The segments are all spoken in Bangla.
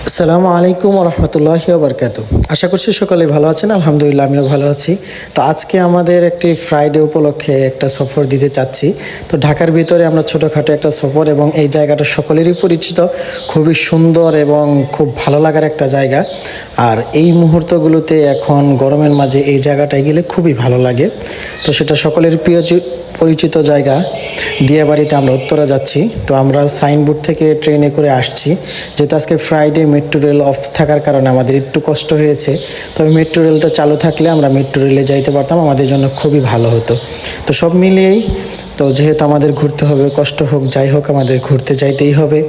আসসালামু আলাইকুম রহমতুল্লাহি ওয়া বারাকাতুহু। আশা করছি সকলে ভালো আছেন। আলহামদুলিল্লাহ আমিও ভালো আছি। তো আজকে আমাদের একটি ফ্রাইডে উপলক্ষে একটা সফর দিতে চাচ্ছি। তো ঢাকার ভিতরে আমরা ছোটোখাটো একটা সফর, এবং এই জায়গাটা সকলেরই পরিচিত, খুবই সুন্দর এবং খুব ভালো লাগার একটা জায়গা। আর এই মুহূর্তগুলোতে এখন গরমের মাঝে এই জায়গাটায় গেলে খুবই ভালো লাগে। তো সেটা সকলের পরিচিত জায়গা দিয়াবাড়িতে আমরা উত্তরা যাচ্ছি। তো আমরা সাইনবোর্ড থেকে ট্রেনে করে আসছি, যেহেতু আজকে ফ্রাইডে মেট্রো রেল অফ থাকার কারণে আমাদের একটু কষ্ট হয়েছে। তবে মেট্রো রেলটা চালু থাকলে আমরা মেট্রো রেলে যাইতে পারতাম, আমাদের জন্য খুবই ভালো হতো। তো সব মিলিয়েই তো যেহেতু আমাদের ঘুরতে হবে, কষ্ট হোক যাই হোক আমাদের ঘুরতে যাইতেই হবে।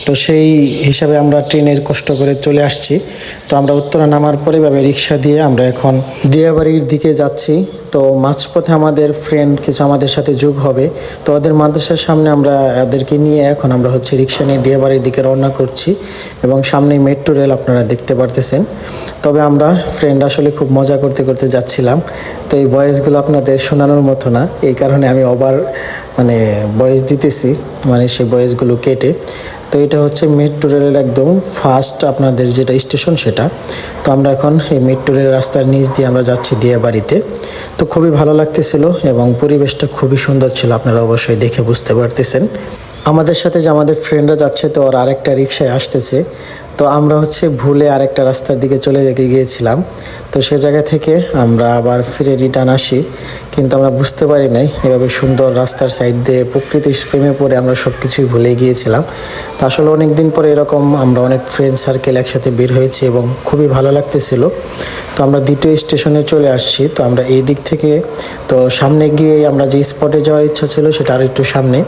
তো সেই হিসাবে আমরা ট্রেনের কষ্ট করে চলে আসছি। তো আমরা উত্তরা নামার পরে এভাবে রিক্সা দিয়ে আমরা এখন দিয়াবাড়ির দিকে যাচ্ছি। তো মাঝপথে আমাদের ফ্রেন্ড কিছু আমাদের সাথে যোগ হবে। তো ওদের মাদ্রাসার সামনে আমরা ওদেরকে নিয়ে এখন আমরা রিক্সা নিয়ে দিয়াবাড়ির দিকে রওনা করছি, এবং সামনে মেট্রো রেল আপনারা দেখতে পারতেছেন। তবে আমরা ফ্রেন্ড আসলে খুব মজা করতে করতে যাচ্ছিলাম। তো এই ভয়েসগুলো আপনাদের শোনানোর মতো না, এই কারণে আমি ভয়েস দিতেছি, সেই ভয়েসগুলো কেটে। তো এটা হচ্ছে মেট্রো রেলের একদম ফার্স্ট আপনাদের যেটা স্টেশন সেটা। তো আমরা এখন এই মেট্রো রেল রাস্তার নিচ দিয়ে আমরা যাচ্ছি দিয়াবাড়িতে। তো খুবই ভালো লাগতেছিল এবং পরিবেশটা খুবই সুন্দর ছিল, আপনারা অবশ্যই দেখে বুঝতে পারতেছেন। আমাদের সাথে যে আমাদের ফ্রেন্ডরা যাচ্ছে, তো ওর আরেকটা রিক্সায় আসতেছে। তো আমরা ভুলে আরেকটা রাস্তার দিকে চলে গিয়েছিলাম। তো সে জায়গা থেকে আমরা আবার ফিরে রিটার্ন আসি, কিন্তু আমরা বুঝতে পারি নাই এভাবে সুন্দর রাস্তার সাইড দিয়ে প্রকৃতির প্রেমে পড়ে আমরা সব কিছুই ভুলে গিয়েছিলাম। তো আসলে অনেক দিন পরে এরকম আমরা অনেক ফ্রেন্ড সার্কেল একসাথে বের হয়েছি এবং খুবই ভালো লাগতেছিল। তো আমরা দ্বিতীয় স্টেশনে চলে আসছি। তো আমরা এই দিক থেকে তো সামনে গিয়ে আমরা যে স্পটে যাওয়ার ইচ্ছা ছিল সেটা আর একটু সামনে,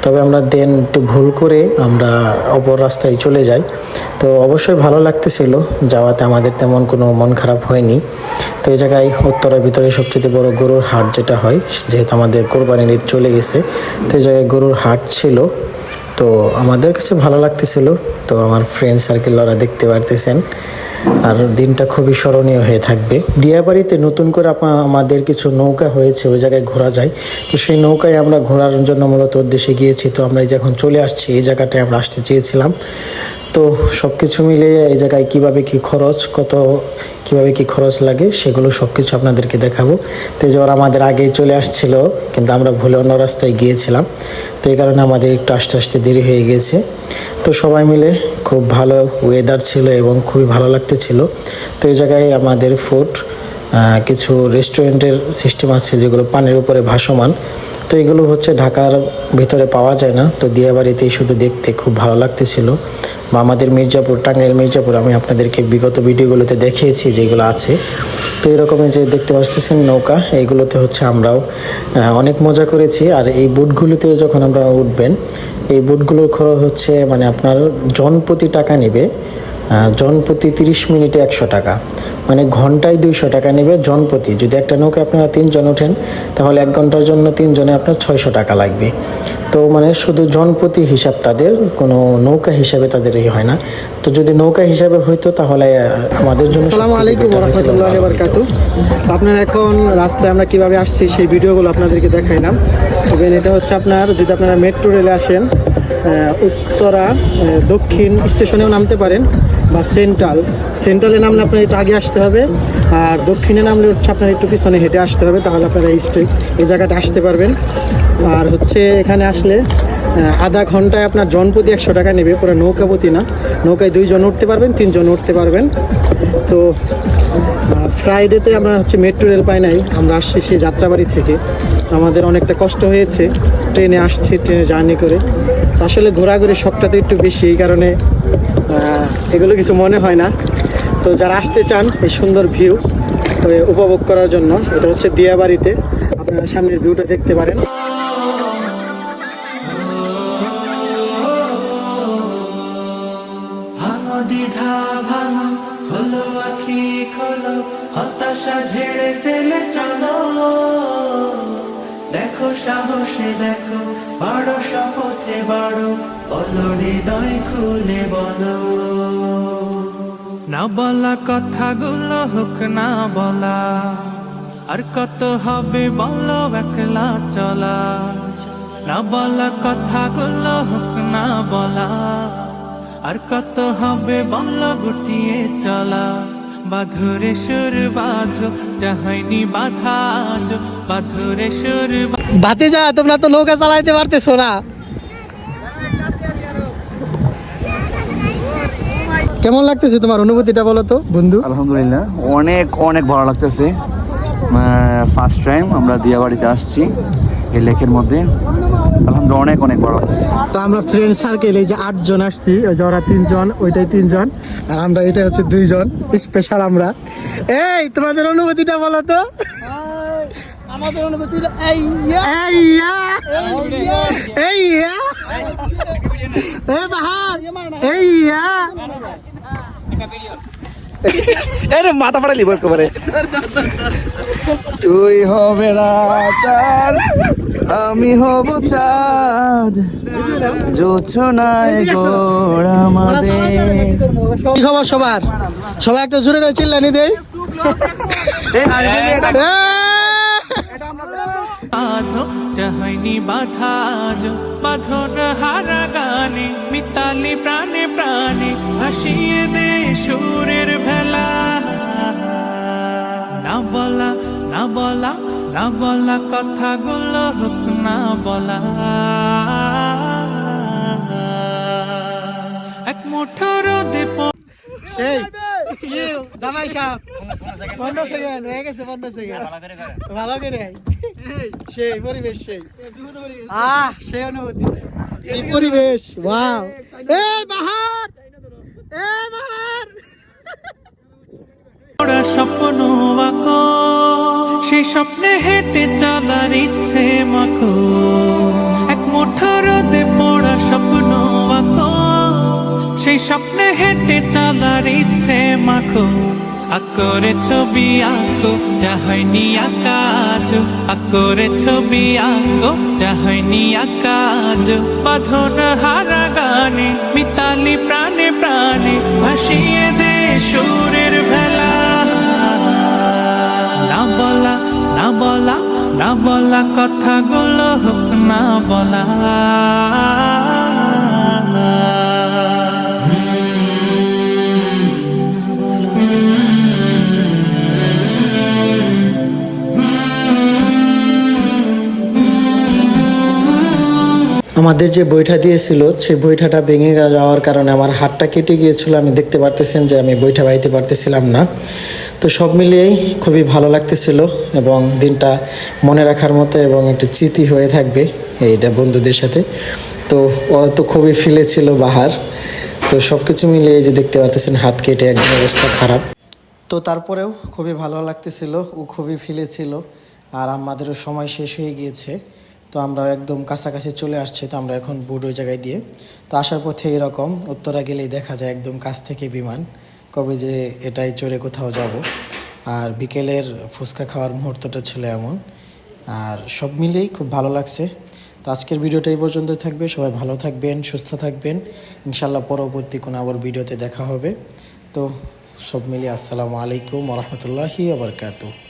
তবে আমরা একটু ভুল করে আমরা অপর রাস্তায় চলে যাই। তো অবশ্যই ভালো লাগতেছিল যাওয়াতে, আমাদের তেমন কোনো মন খারাপ হয়নি। তো এই জায়গায় উত্তরার ভিতরে সবচেয়ে বড় গরুর হাট যেটা হয়, যেহেতু আমাদের কোরবানির ঈদ চলে গেছে, তো এই জায়গায় গরুর হাট ছিল। তো আমাদের কাছে ভালো লাগতেছিল। তো আমার ফ্রেন্ড সার্কেল ওরা দেখতে পারতেছেন, আর দিনটা খুবই স্মরণীয় হয়ে থাকবে। দিয়াবাড়িতে নতুন করে আমাদের কিছু নৌকা হয়েছে, ওই জায়গায় ঘোরা যায়। তো সেই নৌকায় আমরা ঘোরার জন্য মূলত উদ্দেশ্যে গিয়েছি। তো আমরা যখন চলে আসছি এই জায়গাটায় আমরা আসতে চেয়েছিলাম। তো সব কিছু মিলিয়ে এই জায়গায় কীভাবে কী খরচ লাগে সেগুলো সব কিছু আপনাদেরকে দেখাবো। তো ওরা আমাদের আগেই চলে আসছিল, কিন্তু আমরা ভুলে অন্য রাস্তায় গিয়েছিলাম। তো এই কারণে আমাদের একটু আস্তে আস্তে দেরি হয়ে গিয়েছে। তো সবাই মিলে খুব ভালো ওয়েদার ছিল এবং খুবই ভালো লাগতেছিল। তো এই জায়গায় আমাদের কিছু রেস্টুরেন্টের সিস্টেম আছে যেগুলো পানির উপরে ভাসমান। তো এগুলো ঢাকার ভিতরে পাওয়া যায় না। তো দিয়াবাড়িতেই শুধু দেখতে খুব ভালো লাগতেছিল। বা আমাদের টাঙ্গাইল মির্জাপুর আমি আপনাদেরকে বিগত ভিডিওগুলোতে দেখিয়েছি যেগুলো আছে। তো এরকমের যে দেখতে পাচ্ছেন নৌকা, এইগুলোতে আমরাও অনেক মজা করেছি। আর এই বোটগুলোতে যখন আমরা উঠবেন, এই বোটগুলোর খরচ আপনার জনপ্রতি টাকা নেবে, জনপ্রতি 30 মিনিটে 100 টাকা, ঘন্টায় 200 টাকা নেবে জনপ্রতি। যদি একটা নৌকা আপনারা 3 জন ওঠেন, তাহলে 1 ঘন্টার জন্য 3 জনে আপনার 600 টাকা লাগবে। তো শুধু জনপ্রতি হিসাব, তাদের কোনো নৌকা হিসাবে তাদের হয় না। তো যদি নৌকা হিসাবে হইতো তাহলে আমাদের জন্য। আসসালামু আলাইকুম ওয়া রাহমাতুল্লাহি ওয়া বারাকাতুহু। আপনারা এখন রাস্তায় আমরা কিভাবে আসছি সেই ভিডিওগুলো আপনাদেরকে দেখাইলাম। তবে এটা আপনার যদি আপনারা মেট্রো রেলে আসেন, উত্তরা দক্ষিণ স্টেশনেও নামতে পারেন, বা সেন্ট্রালে নামলে আপনার একটু আগে আসতে হবে, আর দক্ষিণে নামলে আপনার একটু পিছনে হেঁটে আসতে হবে, তাহলে আপনারা এই জায়গাটা আসতে পারবেন। আর এখানে আসলে আধা ঘন্টায় আপনার জনপ্রতি 100 টাকা নেবে, পুরো নৌকাপতি না। নৌকায় 2 জন উঠতে পারবেন, 3 জন উঠতে পারবেন। তো ফ্রাইডেতে আমরা মেট্রো রেল পাই নাই, আমরা আসছি সেই যাত্রাবাড়ি থেকে। আমাদের অনেকটা কষ্ট হয়েছে, ট্রেনে আসছি, ট্রেনে জার্নি করে। আসলে ঘোরাঘুরি শখটাতে একটু বেশি, এই কারণে এগুলো কিছু মনে হয় না। তো যারা আসতে চান এই সুন্দর ভিউ উপভোগ করার জন্য, এটা দিয়াবাড়িতে, আপনারা সামনের ভিউটা দেখতে পারেন। দ্বিধা ভাঙো, খোলো আঁখি খোলো, হতাশা ঝেড়ে ফেলে চলো। দেখো সাহসে দেখো, বাড়ো শপথে বাড়ো, বলো হৃদয় খুলে বলো। না বলা কথাগুলো হোক না বলা, আর কত হবে বলো একলা চলা। না বলা কথাগুলো হোক না বলা, আর কত হবে বলো গুটিয়ে চলা। বাঁধরে সুর বাঁধো যা হয়নি বাধা আজ, বাঁধরে সুর ভাতিজা তোমরা তো নৌকা চালাইতে পারতেছো না, কেমন লাগতেছে তোমার অনুভূতিটা বলো তো বন্ধু? আলহামদুলিল্লাহ অনেক অনেক ভালো লাগতেছে। ফার্স্ট টাইম আমরা দিয়াবাড়িতে আসছি এই লেকের মধ্যে, আলহামদুলিল্লাহ অনেক অনেক ভালো লাগতেছে। তো আমরা ফ্রেন্ড সার্কেল এই যে 8 জন আসছি, ওই যে ওরা 3 জন, ওইটাই 3 জন, আর আমরা এটা হচ্ছে 2 জন স্পেশাল। আমরা এই তোমাদের অনুভূতিটা বলো তো? আমাদের অনুভূতি হলো এই বাহার আরে মাথা ফাটালি একেবারে। তুই হবে রাত আর আমি হব চাঁদ, জোছনায় গোর আমাদের। কি খবর সবার? সবাই একটা জোরে করে চিল্লানি দেই। বাঁধো যা হয়নি বাধা আজ, বাঁধন হারা গানে মিতালি প্রাণে প্রাণে ভাসিয়ে দে সুরের ভেলা। না বলা না বলা না বলা কথাগুলো হোক না বলা, এক মুঠো রোদে সেই জামাই সাহেব 15 সেকেন্ড হয়ে গেছে, 15 সেকেন্ড ভালো করে সেই পরিবেশ, সেই সেই অনুভূতি, এই পরিবেশ। ওয়াও এ বাহার, এ বাহার। ওরা স্বপ্ন আঁকো, সেই স্বপ্নে হেঁটে চলার ইচ্ছে মাখো। এক মুঠো রোদে পড়া স্বপ্ন আঁকো, সেই স্বপ্নে হেঁটে চলার ইচ্ছে মাখো। আকরে ছবি আঁকো যা হয়নি আকাজ, আকরে ছবি আঁকো যা হয়নি আকাজ। বাঁধন হারা গানে মিতালি প্রাণে প্রাণে ভাসিয়ে দে সুরের ভেলা। না বলা না বলা না বলা কথাগুলো হোক না বলা। আমাদের যে বৈঠা দিয়েছিল সেই বৈঠাটা ভেঙে যাওয়ার কারণে আমার হাতটা কেটে গিয়েছিল। আমি দেখতে পারতেছেন যে আমি বৈঠা বাইতে পারতেছিলাম না। তো সব মিলিয়েই খুবই ভালো লাগতেছিল এবং দিনটা মনে রাখার মতো এবং একটা স্মৃতি হয়ে থাকবে এইটা বন্ধুদের সাথে। তো ও তো খুবই ফিলে ছিল বাহার। তো সব কিছু মিলিয়ে এই যে দেখতে পারতেছেন হাত কেটে একদম অবস্থা খারাপ। তো তারপরেও খুবই ভালো লাগতেছিল, ও খুবই ফিলে ছিল। আর আমাদেরও সময় শেষ হয়ে গিয়েছে, তো আমরা একদম কাছাকাছি চলে আসছি। তো আমরা এখন বুড়ো জায়গায় দিয়ে তো আসার পথে এরকম উত্তরা গেলেই দেখা যায় একদম কাছ থেকে বিমান, কবে যে এটাই চড়ে কোথাও যাব। আর বিকেলের ফুচকা খাওয়ার মুহূর্তটা ছিল এমন। আর সব মিলিয়েই খুব ভালো লাগছে। তো আজকের ভিডিওটা এই পর্যন্ত থাকবে। সবাই ভালো থাকবেন, সুস্থ থাকবেন। ইনশাল্লাহ পরবর্তী কোনো আবার ভিডিওতে দেখা হবে। তো সব মিলিয়ে আসসালামু আলাইকুম ওয়া রাহমাতুল্লাহি ওয়া বারাকাতুহু।